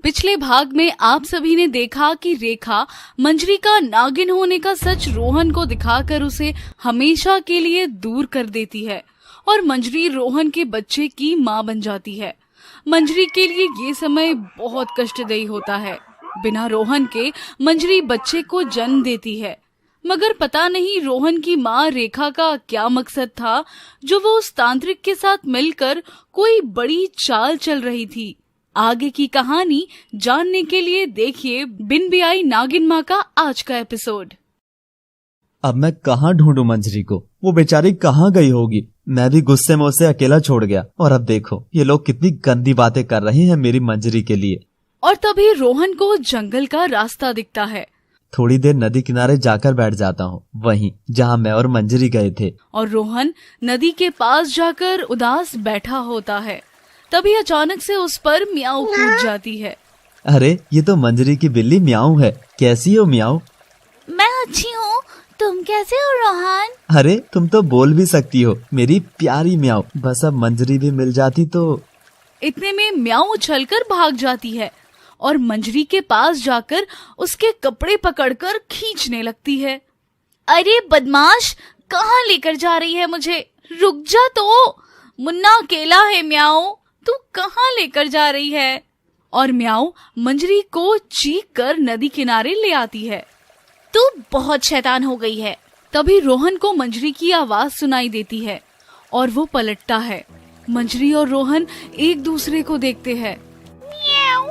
पिछले भाग में आप सभी ने देखा कि रेखा मंजरी का नागिन होने का सच रोहन को दिखाकर उसे हमेशा के लिए दूर कर देती है और मंजरी रोहन के बच्चे की माँ बन जाती है। मंजरी के लिए ये समय बहुत कष्टदायी होता है। बिना रोहन के मंजरी बच्चे को जन्म देती है, मगर पता नहीं रोहन की माँ रेखा का क्या मकसद था जो वो उस तांत्रिक के साथ मिलकर कोई बड़ी चाल चल रही थी। आगे की कहानी जानने के लिए देखिए बिन ब्याई नागिन माँ का आज का एपिसोड। अब मैं कहाँ ढूंढूं मंजरी को? वो बेचारी कहाँ गई होगी? मैं भी गुस्से में उसे अकेला छोड़ गया और अब देखो ये लोग कितनी गंदी बातें कर रहे हैं मेरी मंजरी के लिए। और तभी रोहन को जंगल का रास्ता दिखता है। थोड़ी देर नदी किनारे जाकर बैठ जाता हूँ, वहीं जहाँ मैं और मंजरी गए थे। और रोहन नदी के पास जाकर उदास बैठा होता है। तभी अचानक से उस पर म्याऊ कूद जाती है। अरे ये तो मंजरी की बिल्ली म्याऊ है। कैसी हो म्याऊ? मैं अच्छी हूँ, तुम कैसे हो रोहन? अरे तुम तो बोल भी सकती हो मेरी प्यारी म्याऊ। बस अब मंजरी भी मिल जाती तो। इतने में म्याऊ उछलकर भाग जाती है और मंजरी के पास जाकर उसके कपड़े पकड़कर खींचने लगती है। अरे बदमाश, कहाँ लेकर जा रही है मुझे? रुक जा तो, मुन्ना अकेला है। म्याऊ, तू कहाँ लेकर जा रही है? और म्याऊ मंजरी को चीख कर नदी किनारे ले आती है। तू बहुत शैतान हो गई है। तभी रोहन को मंजरी की आवाज सुनाई देती है और वो पलटता है। मंजरी और रोहन एक दूसरे को देखते हैं। म्याऊ,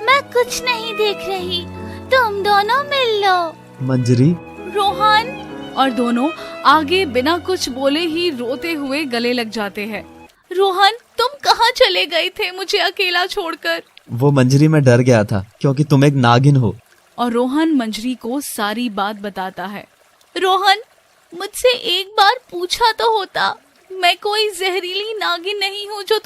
मैं कुछ नहीं देख रही, तुम दोनों मिल लो। मंजरी, रोहन, और दोनों आगे बिना कुछ बोले ही रोते हुए गले लग जाते हैं। रोहन, तुम कहाँ चले गए थे मुझे अकेला छोड़कर? वो मंजरी मैं डर गया था क्योंकि तुम एक नागिन हो। और रोहन मंजरी को सारी बात बताता है। रोहन, मुझसे एक बार पूछा तो होता। मैं कोई जहरीली नागिन नहीं हूँ जो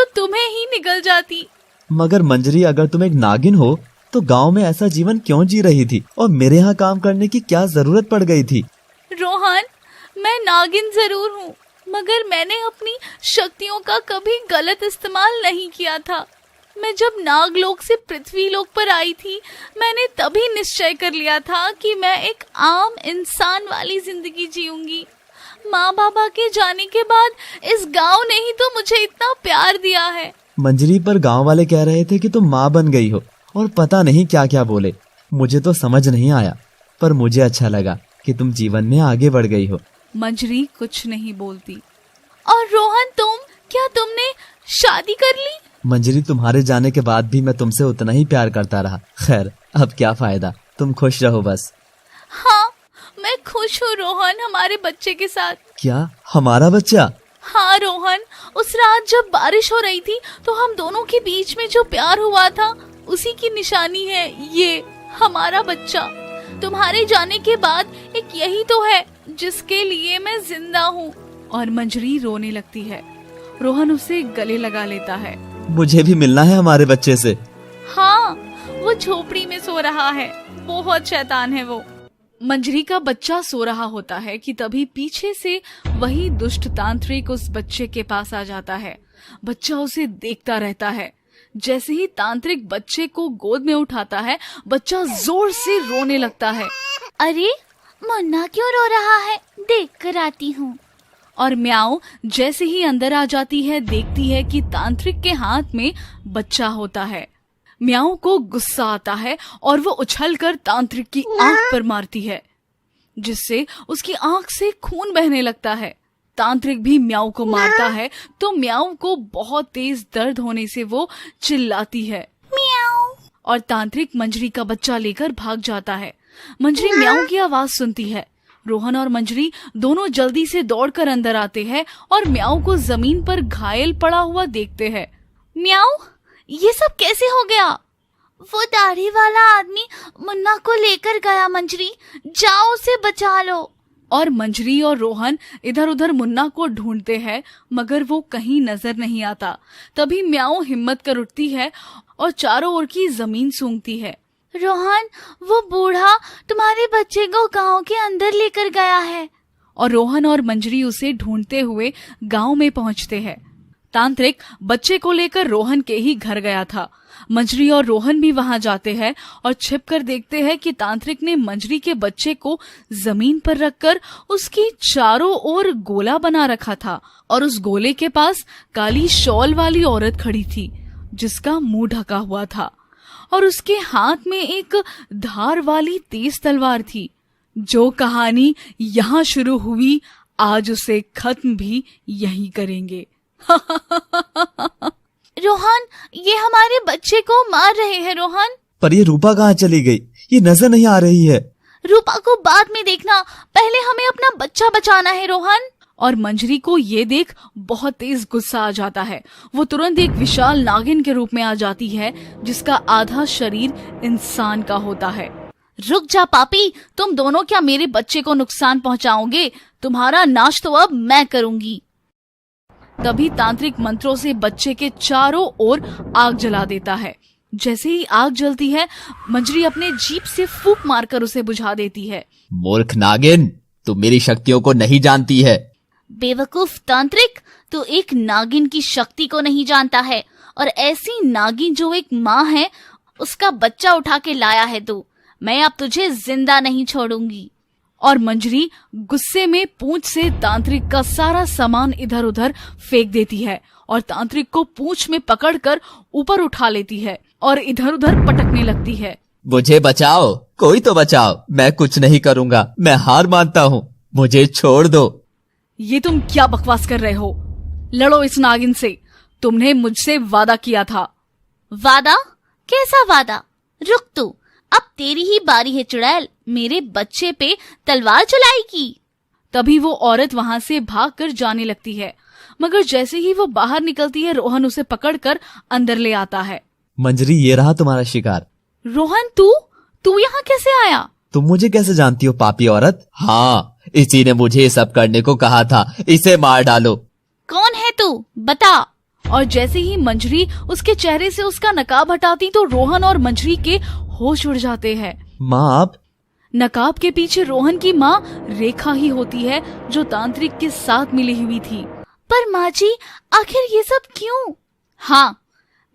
तुम्हें ही निगल जाती। मगर मंजरी, अगर तुम एक नागिन हो तो गांव में ऐसा जीवन क्यों जी रही थी और मेरे यहाँ काम करने की क्या जरूरत पड़ गई थी? रोहन, मैं नागिन जरूर हूँ, मगर मैंने अपनी शक्तियों का कभी गलत इस्तेमाल नहीं किया था। मैं जब नागलोक से पृथ्वी लोक पर आई थी, मैंने तभी निश्चय कर लिया था कि मैं एक आम इंसान वाली जिंदगी जीऊंगी। माँ बाबा के जाने के बाद इस गांव ने ही तो मुझे इतना प्यार दिया है। मंजरी, पर गांव वाले कह रहे थे कि तुम माँ बन गई हो और पता नहीं क्या क्या बोले। मुझे तो समझ नहीं आया, पर मुझे अच्छा लगा कि तुम जीवन में आगे बढ़ गई हो। मंजरी कुछ नहीं बोलती। और रोहन, क्या तुमने शादी कर ली? मंजरी, तुम्हारे जाने के बाद भी मैं तुमसे उतना ही प्यार करता रहा। खैर, अब क्या फायदा, तुम खुश रहो बस। हाँ, मैं खुश हूँ रोहन, हमारे बच्चे के साथ। क्या, हमारा बच्चा? हाँ रोहन, उस रात जब बारिश हो रही थी तो हम दोनों के बीच में जो प्यार हुआ था उसी की निशानी है ये हमारा बच्चा। तुम्हारे जाने के बाद एक यही तो है जिसके लिए मैं जिंदा हूँ। और मंजरी रोने लगती है। रोहन उसे गले लगा लेता है। मुझे भी मिलना है हमारे बच्चे से। हाँ, वो झोपड़ी में सो रहा है, बहुत शैतान है वो। मंजरी का बच्चा सो रहा होता है कि तभी पीछे से वही दुष्ट तांत्रिक उस बच्चे के पास आ जाता है। बच्चा उसे देखता रहता है। जैसे ही तांत्रिक बच्चे को गोद में उठाता है, बच्चा जोर से रोने लगता है। अरे मुन्ना क्यों रो रहा है? देख कर आती हूँ। और म्याऊ जैसे ही अंदर आ जाती है, देखती है कि तांत्रिक के हाथ में बच्चा होता है। म्याऊ को गुस्सा आता है और वो उछलकर तांत्रिक की आंख पर मारती है, जिससे उसकी आंख से खून बहने लगता है। तांत्रिक भी म्याऊ को मारता है तो म्याऊ को बहुत तेज दर्द होने से वो चिल्लाती है म्याऊ। और तांत्रिक मंजरी का बच्चा लेकर भाग जाता है। मंजरी म्याऊ की आवाज सुनती है। रोहन और मंजरी दोनों जल्दी से दौड़कर अंदर आते हैं और म्याऊ को जमीन पर घायल पड़ा हुआ देखते हैं। म्याऊ, ये सब कैसे हो गया? वो दाढ़ी वाला आदमी मुन्ना को लेकर गया। मंजरी, जाओ उसे बचा लो। और मंजरी और रोहन इधर उधर मुन्ना को ढूंढते हैं, मगर वो कहीं नजर नहीं आता। तभी म्याऊ हिम्मत कर उठती है और चारों ओर की जमीन सूंघती है। रोहन, वो बूढ़ा तुम्हारे बच्चे को गांव के अंदर लेकर गया है। और रोहन और मंजरी उसे ढूंढते हुए गांव में पहुंचते हैं। तांत्रिक बच्चे को लेकर रोहन के ही घर गया था। मंजरी और रोहन भी वहां जाते हैं और छिपकर देखते हैं कि तांत्रिक ने मंजरी के बच्चे को जमीन पर रखकर उसकी चारों ओर गोला बना रखा था और उस गोले के पास काली शॉल वाली औरत खड़ी थी जिसका मुंह ढका हुआ था और उसके हाथ में एक धार वाली तेज तलवार थी। जो कहानी यहाँ शुरू हुई, आज उसे खत्म भी यही करेंगे। रोहन, ये हमारे बच्चे को मार रहे हैं। रोहन, पर ये रूपा कहाँ चली गई? ये नजर नहीं आ रही है। रूपा को बाद में देखना, पहले हमें अपना बच्चा बचाना है। रोहन। और मंजरी को ये देख बहुत तेज गुस्सा आ जाता है। वो तुरंत एक विशाल नागिन के रूप में आ जाती है जिसका आधा शरीर इंसान का होता है। रुक जा पापी, तुम दोनों क्या मेरे बच्चे को नुकसान पहुंचाओगे? तुम्हारा नाश तो अब मैं करूंगी। तभी तांत्रिक मंत्रों से बच्चे के चारों ओर आग जला देता है। जैसे ही आग जलती है, मंजरी अपने जीभ से फूंक मारकर उसे बुझा देती है। मूर्ख नागिन, तू मेरी शक्तियों को नहीं जानती है। बेवकूफ तांत्रिक, तू एक नागिन की शक्ति को नहीं जानता है, और ऐसी नागिन जो एक माँ है उसका बच्चा उठा के लाया है तू। मैं अब तुझे जिंदा नहीं छोड़ूंगी। और मंजरी गुस्से में पूंछ से तांत्रिक का सारा सामान इधर उधर फेंक देती है और तांत्रिक को पूंछ में पकड़कर ऊपर उठा लेती है और इधर उधर पटकने लगती है। मुझे बचाओ, कोई तो बचाओ। मैं कुछ नहीं करूँगा, मैं हार मानता हूँ, मुझे छोड़ दो। ये तुम क्या बकवास कर रहे हो? लड़ो इस नागिन से। तुमने मुझसे वादा किया था। वादा? कैसा वादा? रुक तू, अब तेरी ही बारी है चुड़ैल, मेरे बच्चे पे तलवार चलाएगी। तभी वो औरत वहां से भागकर जाने लगती है, मगर जैसे ही वो बाहर निकलती है रोहन उसे पकड़कर अंदर ले आता है। मंजरी, ये रहा तुम्हारा शिकार। रोहन, तू यहाँ कैसे आया? तुम मुझे कैसे जानती हो पापी औरत? हाँ, इसी ने मुझे सब करने को कहा था, इसे मार डालो। कौन है तू, बता। और जैसे ही मंजरी उसके चेहरे से उसका नकाब हटाती तो रोहन और मंजरी के होश उड़ जाते हैं। माँ, आप? नकाब के पीछे रोहन की माँ रेखा ही होती है जो तांत्रिक के साथ मिली हुई थी। पर माँ जी, आखिर ये सब क्यों? हाँ,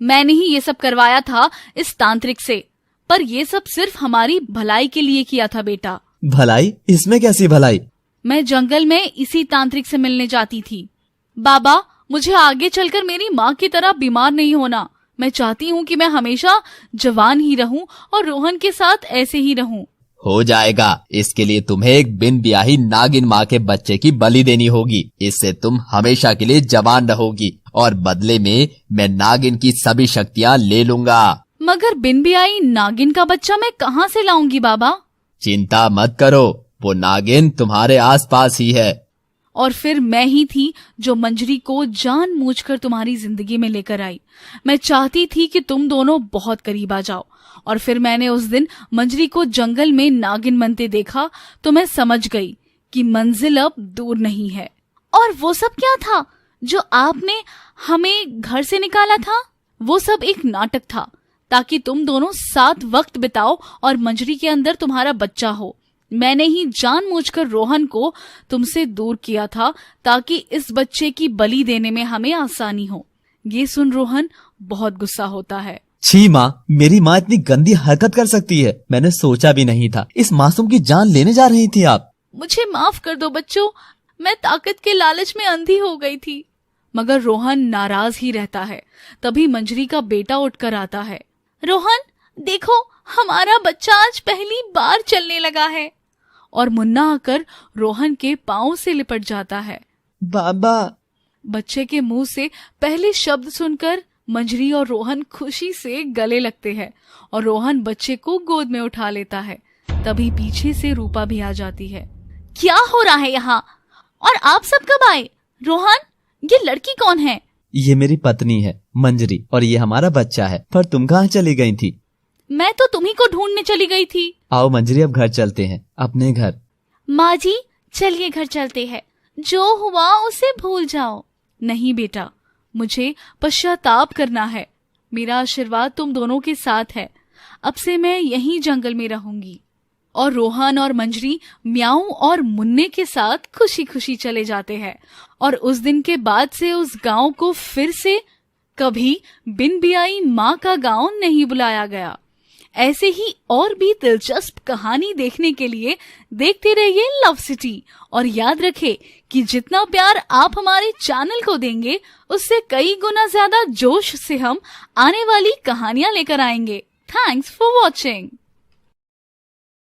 मैंने ही ये सब करवाया था इस तांत्रिक से, पर ये सब सिर्फ हमारी भलाई के लिए किया था बेटा। भलाई? इसमें कैसी भलाई? मैं जंगल में इसी तांत्रिक से मिलने जाती थी। बाबा, मुझे आगे चलकर मेरी माँ की तरह बीमार नहीं होना। मैं चाहती हूँ कि मैं हमेशा जवान ही रहूं और रोहन के साथ ऐसे ही रहूं। हो जाएगा। इसके लिए तुम्हें एक बिन ब्याही नागिन माँ के बच्चे की बलि देनी होगी। इससे तुम हमेशा के लिए जवान रहोगी और बदले में मैं नागिन की सभी शक्तियाँ ले लूंगा। मगर बिन ब्याही नागिन का बच्चा मैं कहाँ से लाऊंगी बाबा? चिंता मत करो, वो नागिन तुम्हारे आसपास ही है। और फिर मैं ही थी जो मंजरी को जानबूझकर तुम्हारी जिंदगी में लेकर आई। मैं चाहती थी कि तुम दोनों बहुत करीब आ जाओ। और फिर मैंने उस दिन मंजरी को जंगल में नागिन बनते देखा तो मैं समझ गई कि मंजिल अब दूर नहीं है। और वो सब क्या था जो आपने हमें घर से निकाला था? वो सब एक नाटक था ताकि तुम दोनों साथ वक्त बिताओ और मंजरी के अंदर तुम्हारा बच्चा हो। मैंने ही जानबूझकर रोहन को तुमसे दूर किया था ताकि इस बच्चे की बलि देने में हमें आसानी हो। ये सुन रोहन बहुत गुस्सा होता है। छी माँ, मेरी माँ इतनी गंदी हरकत कर सकती है? मैंने सोचा भी नहीं था। इस मासूम की जान लेने जा रही थी आप। मुझे माफ कर दो बच्चों, मैं ताकत के लालच में अंधी हो गई थी। मगर रोहन नाराज ही रहता है। तभी मंजरी का बेटा उठकर आता है। रोहन, देखो, हमारा बच्चा आज पहली बार चलने लगा है। और मुन्ना आकर रोहन के पांव से लिपट जाता है। बाबा। बच्चे के मुंह से पहले शब्द सुनकर मंजरी और रोहन खुशी से गले लगते हैं और रोहन बच्चे को गोद में उठा लेता है। तभी पीछे से रूपा भी आ जाती है। क्या हो रहा है यहाँ? और आप सब कब आए? रोहन, ये लड़की कौन है? ये मेरी पत्नी है मंजरी, और ये हमारा बच्चा है। पर तुम कहाँ चली गई थी? मैं तो तुम्ही को ढूंढने चली गई थी। आओ मंजरी, अब घर चलते हैं, अपने घर। माँ जी, चलिए घर चलते हैं। जो हुआ उसे भूल जाओ। नहीं बेटा, मुझे पश्चाताप करना है। मेरा आशीर्वाद तुम दोनों के साथ है। अब से मैं यहीं जंगल में रहूंगी। और रोहन और मंजरी म्याऊ और मुन्ने के साथ खुशी खुशी चले जाते हैं। और उस दिन के बाद से उस गांव को फिर से कभी बिन बियाई माँ का गांव नहीं बुलाया गया। ऐसे ही और भी दिलचस्प कहानी देखने के लिए देखते रहिए लव सिटी। और याद रखें कि जितना प्यार आप हमारे चैनल को देंगे उससे कई गुना ज्यादा जोश से हम आने वाली कहानियां लेकर आएंगे। Thanks for watching.